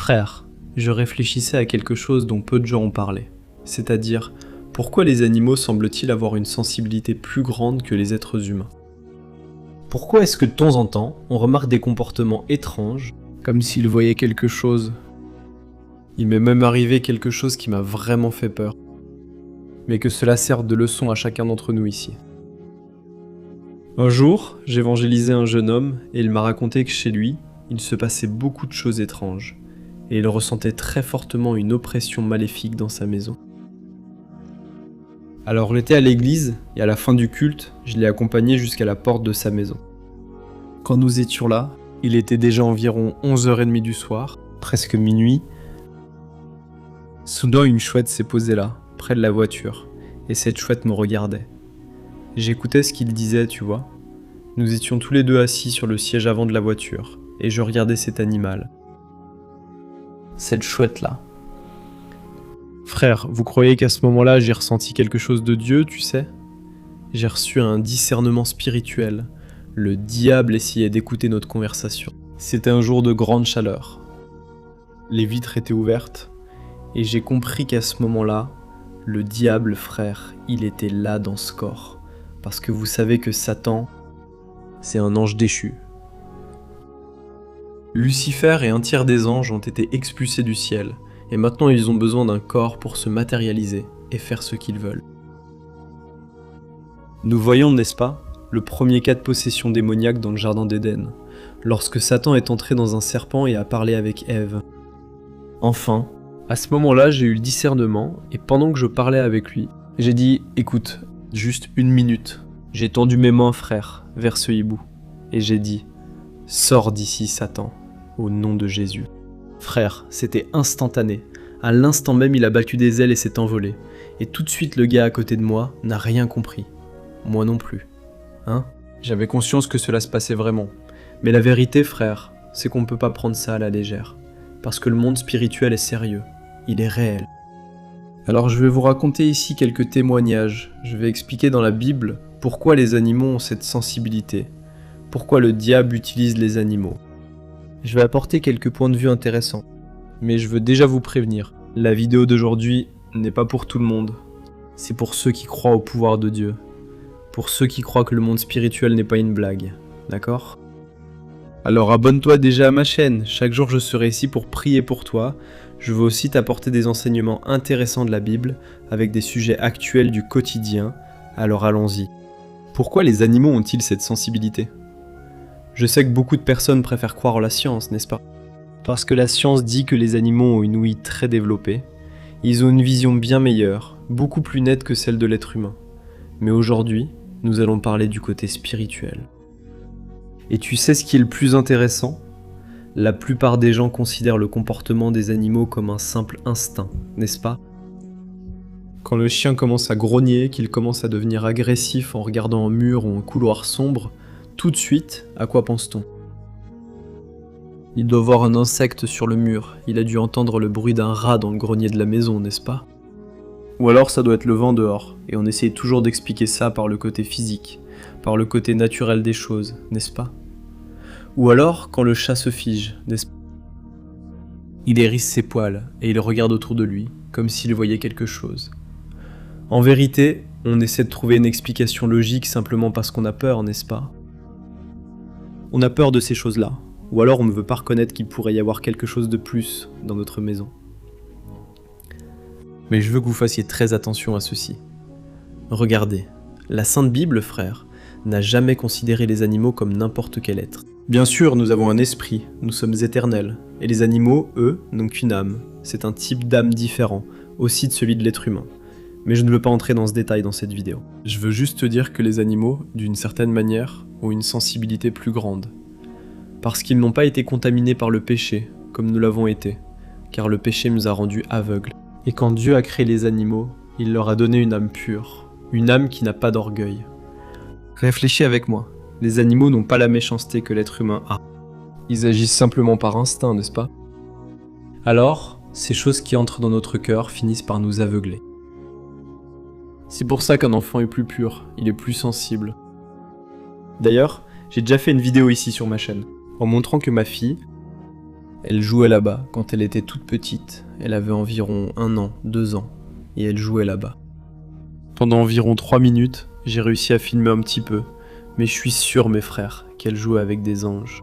Frère, je réfléchissais à quelque chose dont peu de gens ont parlé, c'est-à-dire pourquoi les animaux semblent-ils avoir une sensibilité plus grande que les êtres humains? Pourquoi est-ce que de temps en temps, on remarque des comportements étranges, comme s'ils voyaient quelque chose? Il m'est même arrivé quelque chose qui m'a vraiment fait peur, mais que cela serve de leçon à chacun d'entre nous ici. Un jour, j'évangélisais un jeune homme et il m'a raconté que chez lui, il se passait beaucoup de choses étranges, et il ressentait très fortement une oppression maléfique dans sa maison. Alors on était à l'église, et à la fin du culte, je l'ai accompagné jusqu'à la porte de sa maison. Quand nous étions là, il était déjà environ 11h30 du soir, presque minuit. Soudain, une chouette s'est posée là, près de la voiture, et cette chouette me regardait. J'écoutais ce qu'il disait, tu vois. Nous étions tous les deux assis sur le siège avant de la voiture, et je regardais cet animal. Cette chouette-là. Frère, vous croyez qu'à ce moment-là, j'ai ressenti quelque chose de Dieu, tu sais? J'ai reçu un discernement spirituel. Le diable essayait d'écouter notre conversation. C'était un jour de grande chaleur. Les vitres étaient ouvertes, et j'ai compris qu'à ce moment-là, le diable, frère, il était là dans ce corps. Parce que vous savez que Satan, c'est un ange déchu. Lucifer et un tiers des anges ont été expulsés du ciel, et maintenant ils ont besoin d'un corps pour se matérialiser et faire ce qu'ils veulent. Nous voyons, n'est-ce pas, le premier cas de possession démoniaque dans le jardin d'Éden, lorsque Satan est entré dans un serpent et a parlé avec Ève. Enfin, à ce moment-là, j'ai eu le discernement, et pendant que je parlais avec lui, j'ai dit « Écoute, juste 1 minute ». J'ai tendu mes mains, frère, vers ce hibou, et j'ai dit « Sors d'ici, Satan, au nom de Jésus ». Frère, c'était instantané. À l'instant même, il a battu des ailes et s'est envolé. Et tout de suite, le gars à côté de moi n'a rien compris. Moi non plus. Hein? J'avais conscience que cela se passait vraiment. Mais la vérité, frère, c'est qu'on ne peut pas prendre ça à la légère. Parce que le monde spirituel est sérieux. Il est réel. Alors je vais vous raconter ici quelques témoignages. Je vais expliquer dans la Bible pourquoi les animaux ont cette sensibilité. Pourquoi le diable utilise les animaux. Je vais apporter quelques points de vue intéressants. Mais je veux déjà vous prévenir. La vidéo d'aujourd'hui n'est pas pour tout le monde. C'est pour ceux qui croient au pouvoir de Dieu. Pour ceux qui croient que le monde spirituel n'est pas une blague. D'accord ? Alors abonne-toi déjà à ma chaîne. Chaque jour je serai ici pour prier pour toi. Je veux aussi t'apporter des enseignements intéressants de la Bible avec des sujets actuels du quotidien. Alors allons-y. Pourquoi les animaux ont-ils cette sensibilité ? Je sais que beaucoup de personnes préfèrent croire en la science, n'est-ce pas ? Parce que la science dit que les animaux ont une ouïe très développée. Ils ont une vision bien meilleure, beaucoup plus nette que celle de l'être humain. Mais aujourd'hui, nous allons parler du côté spirituel. Et tu sais ce qui est le plus intéressant ? La plupart des gens considèrent le comportement des animaux comme un simple instinct, n'est-ce pas ? Quand le chien commence à grogner, qu'il commence à devenir agressif en regardant un mur ou un couloir sombre, tout de suite, à quoi pense-t-on ? Il doit voir un insecte sur le mur, il a dû entendre le bruit d'un rat dans le grenier de la maison, n'est-ce pas ? Ou alors ça doit être le vent dehors, et on essaye toujours d'expliquer ça par le côté physique, par le côté naturel des choses, n'est-ce pas ? Ou alors quand le chat se fige, n'est-ce pas ? Il hérisse ses poils, et il regarde autour de lui, comme s'il voyait quelque chose. En vérité, on essaie de trouver une explication logique simplement parce qu'on a peur, n'est-ce pas ? On a peur de ces choses-là, ou alors on ne veut pas reconnaître qu'il pourrait y avoir quelque chose de plus dans notre maison. Mais je veux que vous fassiez très attention à ceci. Regardez, la Sainte Bible, frère, n'a jamais considéré les animaux comme n'importe quel être. Bien sûr, nous avons un esprit, nous sommes éternels, et les animaux, eux, n'ont qu'une âme. C'est un type d'âme différent, aussi de celui de l'être humain. Mais je ne veux pas entrer dans ce détail dans cette vidéo. Je veux juste te dire que les animaux, d'une certaine manière, ont une sensibilité plus grande. Parce qu'ils n'ont pas été contaminés par le péché, comme nous l'avons été, car le péché nous a rendus aveugles. Et quand Dieu a créé les animaux, il leur a donné une âme pure, une âme qui n'a pas d'orgueil. Réfléchis avec moi, les animaux n'ont pas la méchanceté que l'être humain a. Ils agissent simplement par instinct, n'est-ce pas ? Alors, ces choses qui entrent dans notre cœur finissent par nous aveugler. C'est pour ça qu'un enfant est plus pur, il est plus sensible. D'ailleurs, j'ai déjà fait une vidéo ici sur ma chaîne, en montrant que ma fille, Elle jouait là-bas quand elle était toute petite. Elle avait environ 1 an, 2 ans, et elle jouait là-bas. Pendant environ 3 minutes, j'ai réussi à filmer un petit peu, mais je suis sûr, mes frères, qu'elle jouait avec des anges.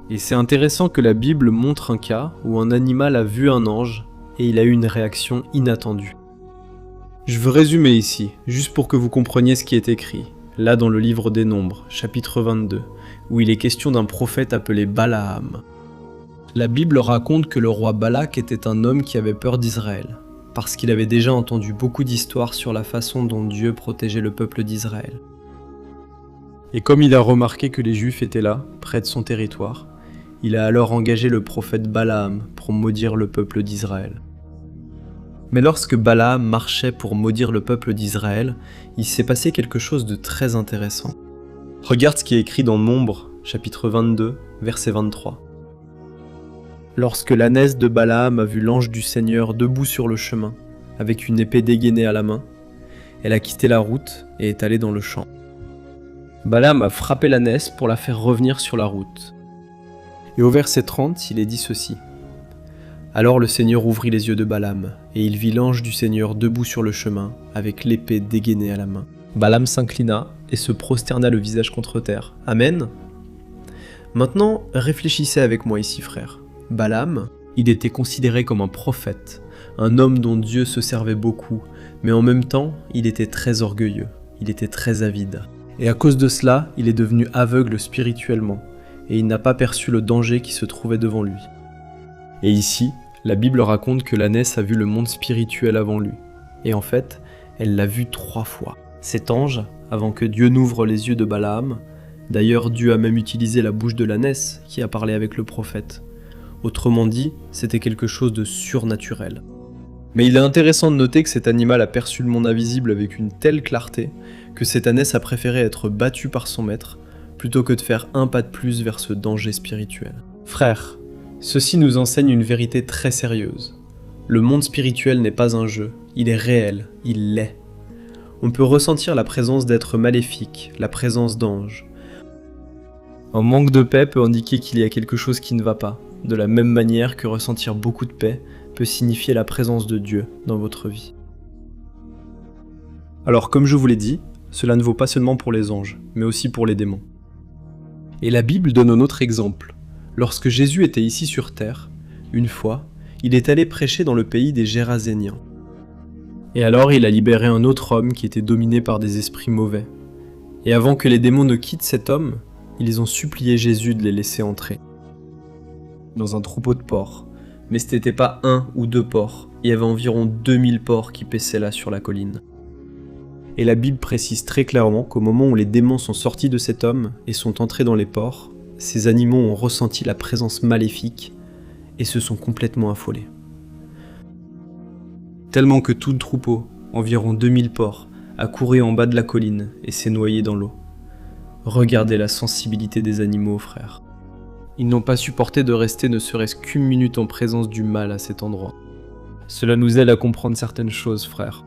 Et c'est intéressant que la Bible montre un cas où un animal a vu un ange et il a eu une réaction inattendue. Je veux résumer ici, juste pour que vous compreniez ce qui est écrit, là dans le livre des Nombres, chapitre 22, où il est question d'un prophète appelé Balaam. La Bible raconte que le roi Balak était un homme qui avait peur d'Israël, parce qu'il avait déjà entendu beaucoup d'histoires sur la façon dont Dieu protégeait le peuple d'Israël. Et comme il a remarqué que les Juifs étaient là, près de son territoire, il a alors engagé le prophète Balaam pour maudire le peuple d'Israël. Mais lorsque Balaam marchait pour maudire le peuple d'Israël, il s'est passé quelque chose de très intéressant. Regarde ce qui est écrit dans Nombres, chapitre 22, verset 23. Lorsque l'ânesse de Balaam a vu l'ange du Seigneur debout sur le chemin, avec une épée dégainée à la main, elle a quitté la route et est allée dans le champ. Balaam a frappé l'ânesse pour la faire revenir sur la route. Et au verset 30, il est dit ceci. Alors le Seigneur ouvrit les yeux de Balaam, et il vit l'ange du Seigneur debout sur le chemin, avec l'épée dégainée à la main. Balaam s'inclina et se prosterna le visage contre terre. Amen. Maintenant, réfléchissez avec moi ici, frères. Balaam, il était considéré comme un prophète, un homme dont Dieu se servait beaucoup, mais en même temps, il était très orgueilleux, il était très avide. Et à cause de cela, il est devenu aveugle spirituellement, et il n'a pas perçu le danger qui se trouvait devant lui. Et ici, la Bible raconte que l'ânesse a vu le monde spirituel avant lui, et en fait, elle l'a vu 3 fois. Cet ange, avant que Dieu n'ouvre les yeux de Balaam, d'ailleurs Dieu a même utilisé la bouche de l'ânesse qui a parlé avec le prophète. Autrement dit, c'était quelque chose de surnaturel. Mais il est intéressant de noter que cet animal a perçu le monde invisible avec une telle clarté que cette ânesse a préféré être battue par son maître plutôt que de faire un pas de plus vers ce danger spirituel. Frères, ceci nous enseigne une vérité très sérieuse. Le monde spirituel n'est pas un jeu, il est réel, il l'est. On peut ressentir la présence d'êtres maléfiques, la présence d'anges. Un manque de paix peut indiquer qu'il y a quelque chose qui ne va pas, de la même manière que ressentir beaucoup de paix peut signifier la présence de Dieu dans votre vie. Alors comme je vous l'ai dit, cela ne vaut pas seulement pour les anges, mais aussi pour les démons. Et la Bible donne un autre exemple. Lorsque Jésus était ici sur terre, une fois, il est allé prêcher dans le pays des Géraséniens. Et alors il a libéré un autre homme qui était dominé par des esprits mauvais. Et avant que les démons ne quittent cet homme, ils ont supplié Jésus de les laisser entrer. Dans un troupeau de porcs. Mais ce n'était pas 1 ou 2 porcs, il y avait environ 2000 porcs qui paissaient là sur la colline. Et la Bible précise très clairement qu'au moment où les démons sont sortis de cet homme et sont entrés dans les porcs, ces animaux ont ressenti la présence maléfique et se sont complètement affolés. Tellement que tout le troupeau, environ 2000 porcs, a couru en bas de la colline et s'est noyé dans l'eau. Regardez la sensibilité des animaux, frères. Ils n'ont pas supporté de rester ne serait-ce qu'une minute en présence du mal à cet endroit. Cela nous aide à comprendre certaines choses, frères.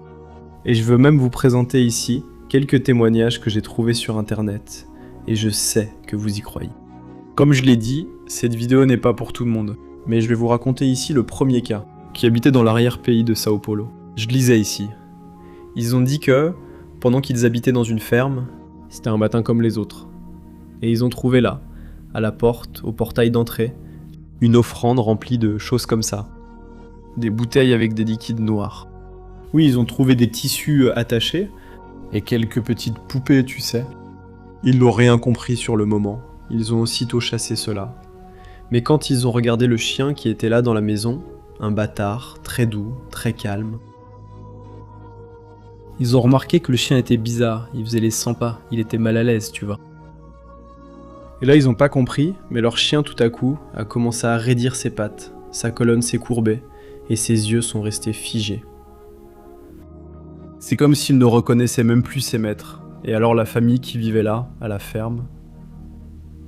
Et je veux même vous présenter ici quelques témoignages que j'ai trouvés sur internet, et je sais que vous y croyez. Comme je l'ai dit, cette vidéo n'est pas pour tout le monde, mais je vais vous raconter ici le premier cas, qui habitait dans l'arrière-pays de Sao Paulo. Je lisais ici. Ils ont dit que, pendant qu'ils habitaient dans une ferme, c'était un matin comme les autres. Et ils ont trouvé là, à la porte, au portail d'entrée, une offrande remplie de choses comme ça. Des bouteilles avec des liquides noirs. Oui, ils ont trouvé des tissus attachés, et quelques petites poupées, tu sais. Ils n'ont rien compris sur le moment, ils ont aussitôt chassé cela. Mais quand ils ont regardé le chien qui était là dans la maison, un bâtard, très doux, très calme, ils ont remarqué que le chien était bizarre, il faisait les 100 pas, il était mal à l'aise, tu vois. Et là, ils n'ont pas compris, mais leur chien, tout à coup, a commencé à raidir ses pattes, sa colonne s'est courbée, et ses yeux sont restés figés. C'est comme s'il ne reconnaissait même plus ses maîtres, et alors la famille qui vivait là, à la ferme,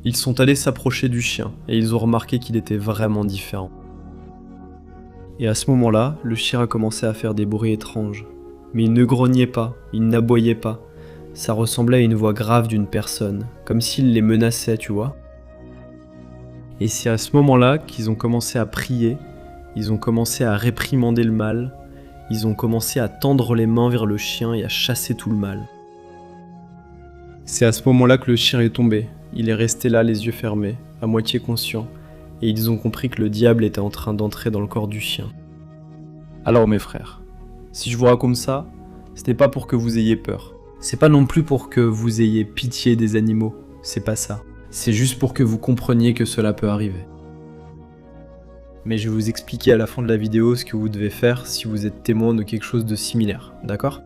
ils sont allés s'approcher du chien, et ils ont remarqué qu'il était vraiment différent. Et à ce moment-là, le chien a commencé à faire des bruits étranges. Mais il ne grognait pas, il n'aboyait pas. Ça ressemblait à une voix grave d'une personne, comme s'il les menaçait, tu vois. Et c'est à ce moment-là qu'ils ont commencé à prier, ils ont commencé à réprimander le mal, ils ont commencé à tendre les mains vers le chien et à chasser tout le mal. C'est à ce moment-là que le chien est tombé. Il est resté là, les yeux fermés, à moitié conscient, et ils ont compris que le diable était en train d'entrer dans le corps du chien. Alors mes frères, si je vous raconte ça, ce n'est pas pour que vous ayez peur. C'est pas non plus pour que vous ayez pitié des animaux, c'est pas ça. C'est juste pour que vous compreniez que cela peut arriver. Mais je vais vous expliquer à la fin de la vidéo ce que vous devez faire si vous êtes témoin de quelque chose de similaire, d'accord ?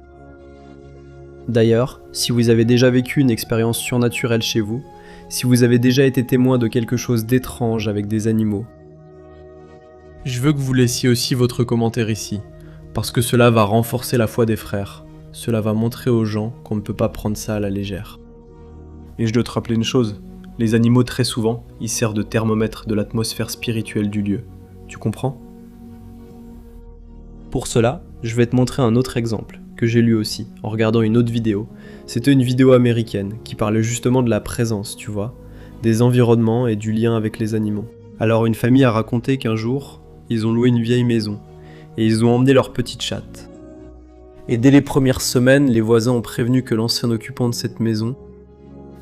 D'ailleurs, si vous avez déjà vécu une expérience surnaturelle chez vous, si vous avez déjà été témoin de quelque chose d'étrange avec des animaux, je veux que vous laissiez aussi votre commentaire ici, parce que cela va renforcer la foi des frères. Cela va montrer aux gens qu'on ne peut pas prendre ça à la légère. Et je dois te rappeler une chose, les animaux très souvent, ils servent de thermomètre de l'atmosphère spirituelle du lieu. Tu comprends ? Pour cela, je vais te montrer un autre exemple, que j'ai lu aussi, en regardant une autre vidéo. C'était une vidéo américaine, qui parlait justement de la présence, tu vois, des environnements et du lien avec les animaux. Alors une famille a raconté qu'un jour, ils ont loué une vieille maison, et ils ont emmené leur petite chatte. Et dès les premières semaines, les voisins ont prévenu que l'ancien occupant de cette maison,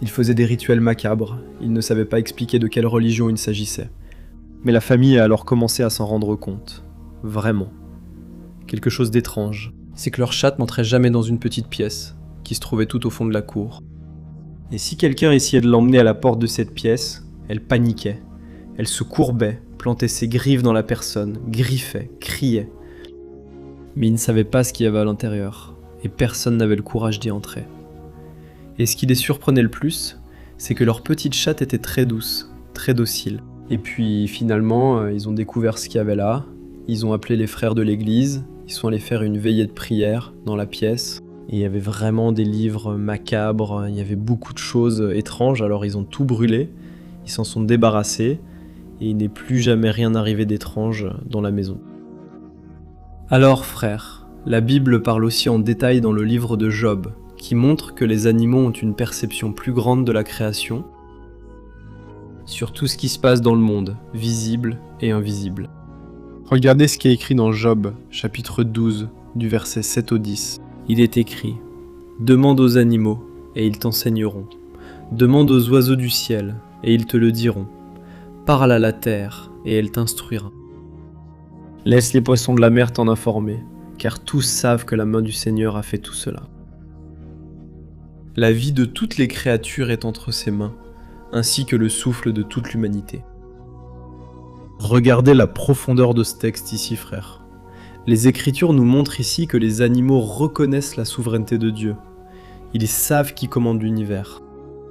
il faisait des rituels macabres, il ne savait pas expliquer de quelle religion il s'agissait. Mais la famille a alors commencé à s'en rendre compte. Vraiment. Quelque chose d'étrange, c'est que leur chatte n'entrait jamais dans une petite pièce, qui se trouvait tout au fond de la cour. Et si quelqu'un essayait de l'emmener à la porte de cette pièce, elle paniquait. Elle se courbait, plantait ses griffes dans la personne, griffait, criait. Mais ils ne savaient pas ce qu'il y avait à l'intérieur, et personne n'avait le courage d'y entrer. Et ce qui les surprenait le plus, c'est que leur petite chatte était très douce, très docile. Et puis finalement, ils ont découvert ce qu'il y avait là, ils ont appelé les frères de l'église, ils sont allés faire une veillée de prière dans la pièce, et il y avait vraiment des livres macabres, il y avait beaucoup de choses étranges, alors ils ont tout brûlé, ils s'en sont débarrassés, et il n'est plus jamais rien arrivé d'étrange dans la maison. Alors frères, la Bible parle aussi en détail dans le livre de Job, qui montre que les animaux ont une perception plus grande de la création, sur tout ce qui se passe dans le monde, visible et invisible. Regardez ce qui est écrit dans Job, chapitre 12, du verset 7 au 10. Il est écrit « Demande aux animaux, et ils t'enseigneront. Demande aux oiseaux du ciel, et ils te le diront. Parle à la terre, et elle t'instruira. Laisse les poissons de la mer t'en informer, car tous savent que la main du Seigneur a fait tout cela. La vie de toutes les créatures est entre ses mains, ainsi que le souffle de toute l'humanité. » Regardez la profondeur de ce texte ici, frère. Les Écritures nous montrent ici que les animaux reconnaissent la souveraineté de Dieu. Ils savent qui commande l'univers.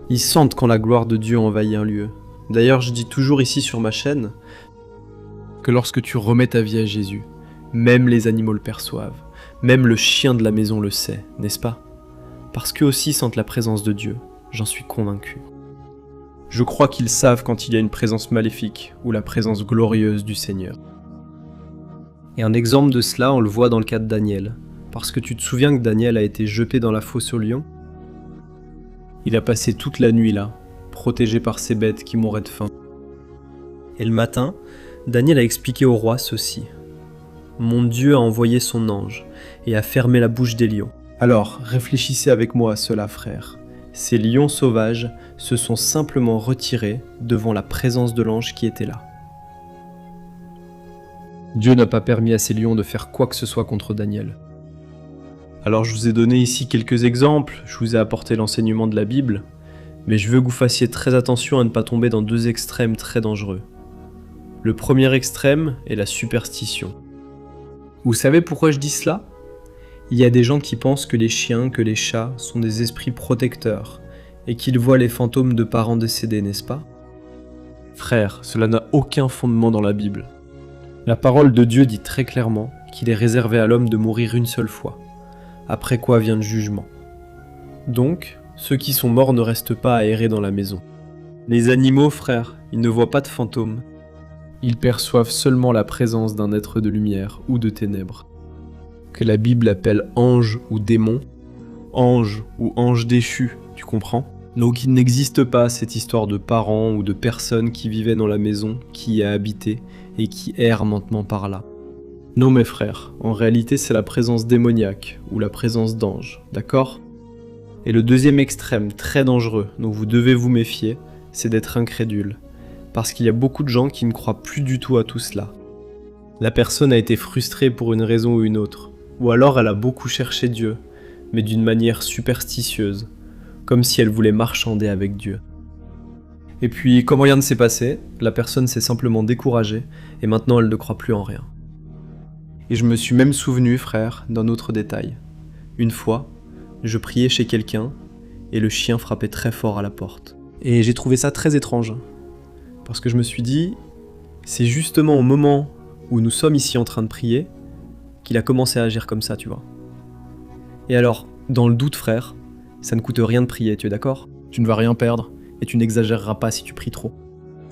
Ils sentent quand la gloire de Dieu envahit un lieu. D'ailleurs, je dis toujours ici sur ma chaîne que lorsque tu remets ta vie à Jésus, même les animaux le perçoivent. Même le chien de la maison le sait, n'est-ce pas ? Parce qu'eux aussi sentent la présence de Dieu, j'en suis convaincu. Je crois qu'ils savent quand il y a une présence maléfique ou la présence glorieuse du Seigneur. Et un exemple de cela, on le voit dans le cas de Daniel. Parce que tu te souviens que Daniel a été jeté dans la fosse aux lions ? Il a passé toute la nuit là, protégé par ces bêtes qui mouraient de faim. Et le matin, Daniel a expliqué au roi ceci. « Mon Dieu a envoyé son ange et a fermé la bouche des lions. Alors, réfléchissez avec moi à cela, frères. Ces lions sauvages se sont simplement retirés devant la présence de l'ange qui était là. Dieu n'a pas permis à ces lions de faire quoi que ce soit contre Daniel. Alors je vous ai donné ici quelques exemples, je vous ai apporté l'enseignement de la Bible, mais je veux que vous fassiez très attention à ne pas tomber dans deux extrêmes très dangereux. Le premier extrême est la superstition. Vous savez pourquoi je dis cela ? Il y a des gens qui pensent que les chiens, que les chats sont des esprits protecteurs et qu'ils voient les fantômes de parents décédés, n'est-ce pas ? Frère, cela n'a aucun fondement dans la Bible. La parole de Dieu dit très clairement qu'il est réservé à l'homme de mourir une seule fois, après quoi vient le jugement. Donc, ceux qui sont morts ne restent pas à errer dans la maison. Les animaux, frère, ils ne voient pas de fantômes. Ils perçoivent seulement la présence d'un être de lumière ou de ténèbres, que la Bible appelle ange ou démon, ange ou ange déchu, tu comprends ? Donc il n'existe pas cette histoire de parents ou de personnes qui vivaient dans la maison, qui y a habité et qui errent maintenant par là. Non mes frères, en réalité c'est la présence démoniaque ou la présence d'anges, d'accord ? Et le deuxième extrême, très dangereux, dont vous devez vous méfier, c'est d'être incrédule. Parce qu'il y a beaucoup de gens qui ne croient plus du tout à tout cela. La personne a été frustrée pour une raison ou une autre, ou alors elle a beaucoup cherché Dieu, mais d'une manière superstitieuse, comme si elle voulait marchander avec Dieu. Et puis, comme rien ne s'est passé, la personne s'est simplement découragée, et maintenant elle ne croit plus en rien. Et je me suis même souvenu, frère, d'un autre détail. Une fois, je priais chez quelqu'un, et le chien frappait très fort à la porte. Et j'ai trouvé ça très étrange, parce que je me suis dit, c'est justement au moment où nous sommes ici en train de prier, qu'il a commencé à agir comme ça, tu vois. Et alors, dans le doute, frère, ça ne coûte rien de prier, tu es d'accord ? Tu ne vas rien perdre, et tu n'exagéreras pas si tu pries trop.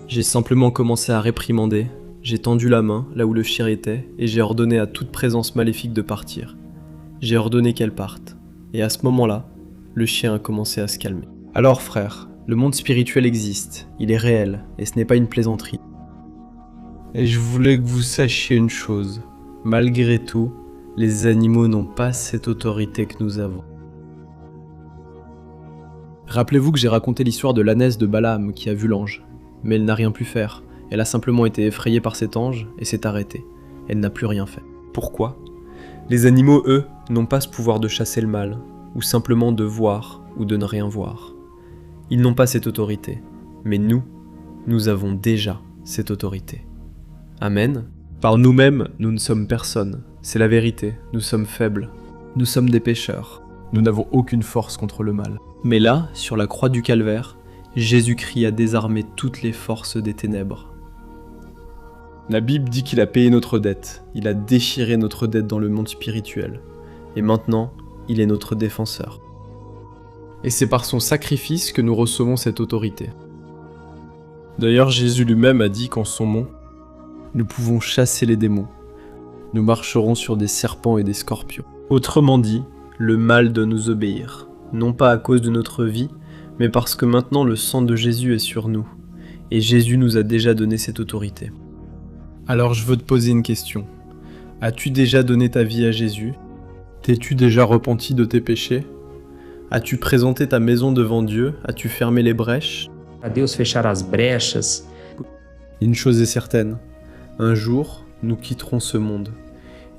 J'ai simplement commencé à réprimander, j'ai tendu la main là où le chien était, et j'ai ordonné à toute présence maléfique de partir. J'ai ordonné qu'elle parte, et à ce moment-là, le chien a commencé à se calmer. Alors frère, le monde spirituel existe, il est réel, et ce n'est pas une plaisanterie. Et je voulais que vous sachiez une chose, malgré tout, les animaux n'ont pas cette autorité que nous avons. Rappelez-vous que j'ai raconté l'histoire de l'ânesse de Balaam qui a vu l'ange, mais elle n'a rien pu faire, elle a simplement été effrayée par cet ange et s'est arrêtée. Elle n'a plus rien fait. Pourquoi ? Les animaux, eux, n'ont pas ce pouvoir de chasser le mal, ou simplement de voir ou de ne rien voir. Ils n'ont pas cette autorité, mais nous avons déjà cette autorité. Amen. Par nous-mêmes, nous ne sommes personne, c'est la vérité, nous sommes faibles, nous sommes des pécheurs, nous n'avons aucune force contre le mal. Mais là, sur la croix du calvaire, Jésus-Christ a désarmé toutes les forces des ténèbres. La Bible dit qu'il a payé notre dette, il a déchiré notre dette dans le monde spirituel, et maintenant, il est notre défenseur. Et c'est par son sacrifice que nous recevons cette autorité. D'ailleurs, Jésus lui-même a dit qu'en son nom, nous pouvons chasser les démons. Nous marcherons sur des serpents et des scorpions. Autrement dit, le mal doit nous obéir, non pas à cause de notre vie, mais parce que maintenant le sang de Jésus est sur nous, et Jésus nous a déjà donné cette autorité. Alors je veux te poser une question. As-tu déjà donné ta vie à Jésus ? T'es-tu déjà repenti de tes péchés ? As-tu présenté ta maison devant Dieu ? As-tu fermé les brèches ? A Deus fechar as brechas. Une chose est certaine, un jour, nous quitterons ce monde.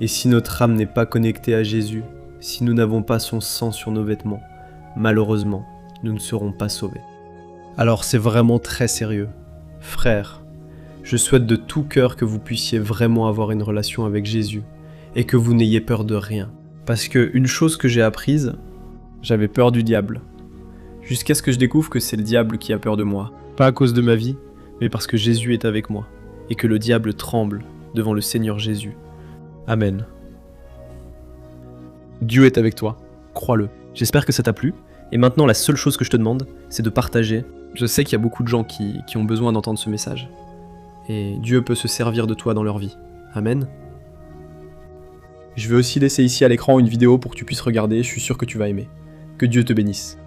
Et si notre âme n'est pas connectée à Jésus, si nous n'avons pas son sang sur nos vêtements, malheureusement, nous ne serons pas sauvés. Alors c'est vraiment très sérieux. Frères, je souhaite de tout cœur que vous puissiez vraiment avoir une relation avec Jésus et que vous n'ayez peur de rien. Parce que une chose que j'ai apprise, j'avais peur du diable. Jusqu'à ce que je découvre que c'est le diable qui a peur de moi. Pas à cause de ma vie, mais parce que Jésus est avec moi et que le diable tremble devant le Seigneur Jésus. Amen. Dieu est avec toi, crois-le. J'espère que ça t'a plu. Et maintenant, la seule chose que je te demande, c'est de partager. Je sais qu'il y a beaucoup de gens qui ont besoin d'entendre ce message. Et Dieu peut se servir de toi dans leur vie. Amen. Je vais aussi laisser ici à l'écran une vidéo pour que tu puisses regarder, je suis sûr que tu vas aimer. Que Dieu te bénisse.